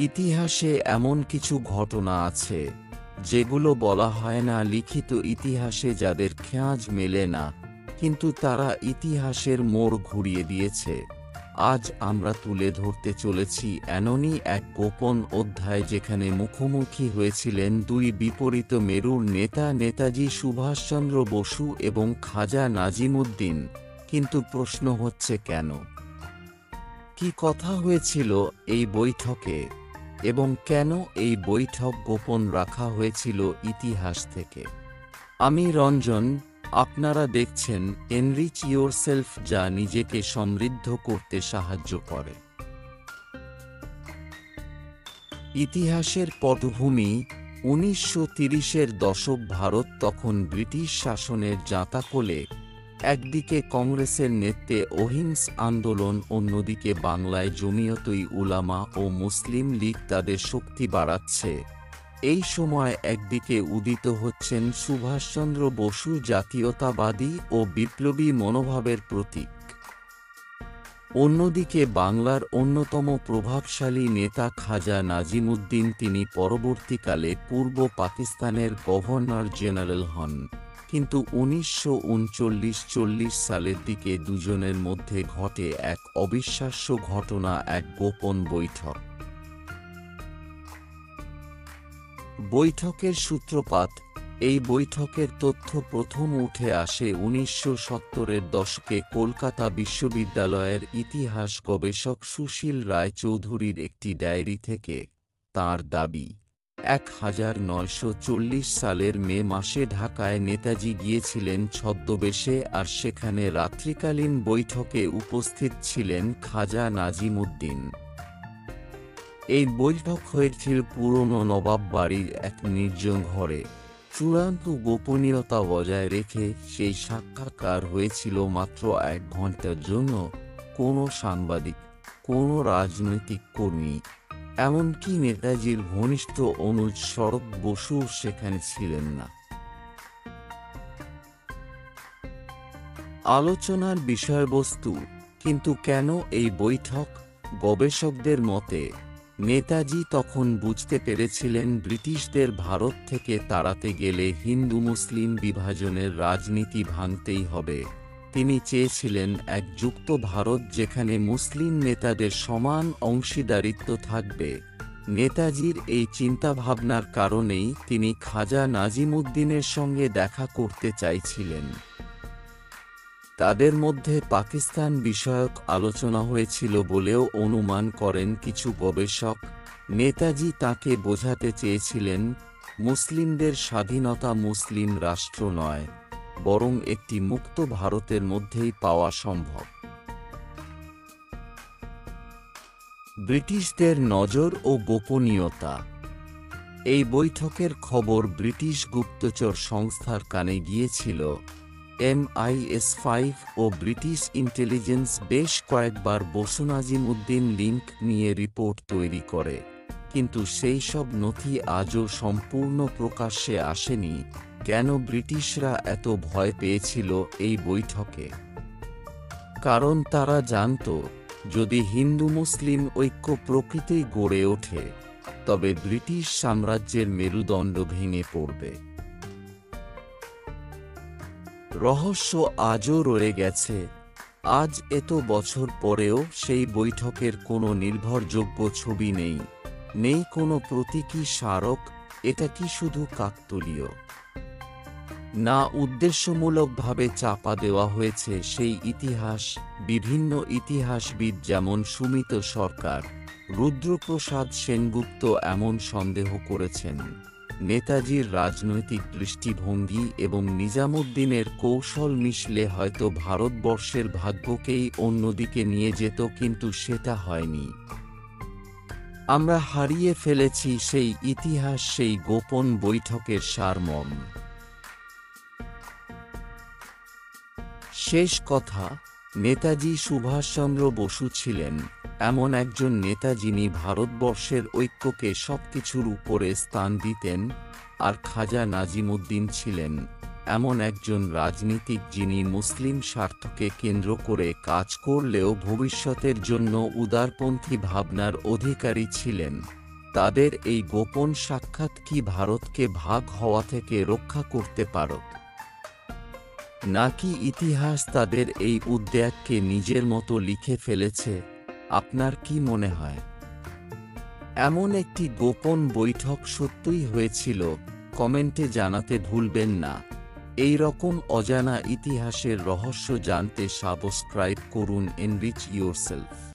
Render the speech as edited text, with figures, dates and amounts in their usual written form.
ইতিহাসে এমন কিছু ঘটনা আছে যেগুলো বলা হয় না, লিখিত ইতিহাসে যাদের খেয়াজ মেলে না, কিন্তু তারা ইতিহাসের মোড় ঘুরিয়ে দিয়েছে। আজ আমরা তুলে ধরতে চলেছি এমনই এক গোপন অধ্যায় যেখানে মুখোমুখি হয়েছিলেন দুই বিপরীত মেরুর নেতা, নেতাজি সুভাষচন্দ্র বসু এবং খাজা নাজিমুদ্দিন। কিন্তু প্রশ্ন হচ্ছে, কেন? কি কথা হয়েছিল এই বৈঠকে এবং কেন এই বৈঠক গোপন রাখা হয়েছিল ইতিহাস থেকে? আমি রঞ্জন, আপনারা দেখছেন এনরিচ ইয়োরসেলফ, যা নিজেকে সমৃদ্ধ করতে সাহায্য করে। ইতিহাসের পটভূমি 1930-এর দশক। ভারত তখন ব্রিটিশ শাসনের জাঁতাকলে। একদিকে কংগ্রেসের নেতৃত্বে অহিংস আন্দোলন, অন্যদিকে বাংলায় জমিয়তুল উলামা ও মুসলিম লীগ তাদের শক্তি বাড়াচ্ছে। এই সময় একদিকে উদিত হচ্ছেন সুভাষচন্দ্র বসু, জাতীয়তাবাদী ও বিপ্লবী মনোভাবের প্রতীক। অন্যদিকে বাংলার অন্যতম প্রভাবশালী নেতা খাজা নাজিমুদ্দিন, তিনি পরবর্তীকালে পূর্ব পাকিস্তানের গভর্নর জেনারেল হন। কিন্তু 1939-40 সালের দিকে দুজনের মধ্যে ঘটে এক অবিশ্বাস্য ঘটনা, এক গোপন বৈঠক। বৈঠকের সূত্রপাত। এই বৈঠকের তথ্য প্রথম উঠে আসে 1970-এর দশকে কলকাতা বিশ্ববিদ্যালয়ের ইতিহাস গবেষক সুশীল রায় চৌধুরীর একটি ডায়েরি থেকে। তাঁর দাবি, 1940 সালের মে মাসে ঢাকায় নেতাজি গিয়েছিলেন ছদ্মবেশে, আর সেখানে রাত্রিকালীন বৈঠকে উপস্থিত ছিলেন খাজা নাজিমুদ্দিন। এই বৈঠক হয়েছিল পুরনো নবাব বাড়ির এক নির্জন ঘরে। চূড়ান্ত গোপনীয়তা বজায় রেখে সেই সাক্ষাৎকার হয়েছিল মাত্র 1 ঘন্টার জন্য। কোনো সাংবাদিক, কোনো রাজনৈতিক কর্মী, এমনকি নেতাজির ঘনিষ্ঠ অনুজ শরৎ বসু সেখানে ছিলেন না। আলোচনার বিষয়বস্তু। কিন্তু কেন এই বৈঠক? গবেষকদের মতে, নেতাজি তখন বুঝতে পেরেছিলেন ব্রিটিশদের ভারত থেকে তাড়াতে গেলে হিন্দু মুসলিম বিভাজনের রাজনীতি ভাঙতেই হবে। তিনি চেয়েছিলেন এক যুক্ত ভারত যেখানে মুসলিম নেতাদের সমান অংশীদারিত্ব থাকবে। নেতাজির এই চিন্তাভাবনার কারণেই তিনি খাজা নাজিমুদ্দিনের সঙ্গে দেখা করতে চাইছিলেন। তাদের মধ্যে পাকিস্তান বিষয়ক আলোচনা হয়েছিল বলেও অনুমান করেন কিছু গবেষক। নেতাজি তাকে বোঝাতে চেয়েছিলেন, মুসলিমদের স্বাধীনতা মুসলিম রাষ্ট্র নয়, বরং একটি মুক্ত ভারতের মধ্যেই পাওয়া সম্ভব। ব্রিটিশদের নজর ও গোপনীয়তা। এই বৈঠকের খবর ব্রিটিশ গুপ্তচর সংস্থার কানে গিয়েছিল। MI5 ও ব্রিটিশ ইন্টেলিজেন্স বেশ কয়েকবার বসু নাজিমুদ্দিন লিঙ্ক নিয়ে রিপোর্ট তৈরি করে, কিন্তু সেই সব নথি আজও সম্পূর্ণ প্রকাশ্যে আসেনি। কেন ব্রিটিশরা এত ভয় পেয়েছিল এই বৈঠকে? কারণ তারা জানত, যদি হিন্দু মুসলিম ঐক্য প্রকৃতিই গড়ে ওঠে, তবে ব্রিটিশ সাম্রাজ্যের মেরুদণ্ড ভেঙে পড়বে। রহস্য আজও রয়ে গেছে। আজ এত বছর পরেও সেই বৈঠকের কোনো নির্ভরযোগ্য ছবি নেই, নেই কোনো প্রতীকী স্মারক। এটা কি শুধু কাকতালীয়, না উদ্দেশ্যমূলকভাবে চাপা দেওয়া হয়েছে সেই ইতিহাস? বিভিন্ন ইতিহাসবিদ যেমন সুমিত সরকার, রুদ্রপ্রসাদ সেনগুপ্ত এমন সন্দেহ করেছেন। নেতাজির রাজনৈতিক দৃষ্টিভঙ্গি এবং নিজামুদ্দিনের কৌশল মিশলে হয়তো ভারতবর্ষের ভাগ্যকেই অন্যদিকে নিয়ে যেত, কিন্তু সেটা হয়নি। আমরা হারিয়ে ফেলেছি সেই ইতিহাস, সেই গোপন বৈঠকের সারমর্ম। শেষ কথা, নেতাজি সুভাষচন্দ্র বসু ছিলেন এমন একজন নেতা যিনি ভারতবর্ষের ঐক্যকে সবকিছুর উপরে স্থান দিতেন, আর খাজা নাজিমুদ্দিন ছিলেন এমন একজন রাজনীতিক যিনি মুসলিম স্বার্থকে কেন্দ্র করে কাজ করলেও ভবিষ্যতের জন্য উদারপন্থী ভাবনার অধিকারী ছিলেন। তাদের এই গোপন সাক্ষাৎ কি ভারতকে ভাগ হওয়া থেকে রক্ষা করতে পারে, নাকি ইতিহাস তাদের এই উদ্বেগকে নিজের মতো লিখে ফেলেছে? আপনার কি মনে হয় এমন একটি গোপন বৈঠক সত্যই হয়েছিল? কমেন্টে জানাতে ভুলবেন না। এই রকম অজানা ইতিহাসের রহস্য জানতে সাবস্ক্রাইব করুন এনরিচ ইয়োরসেলফ।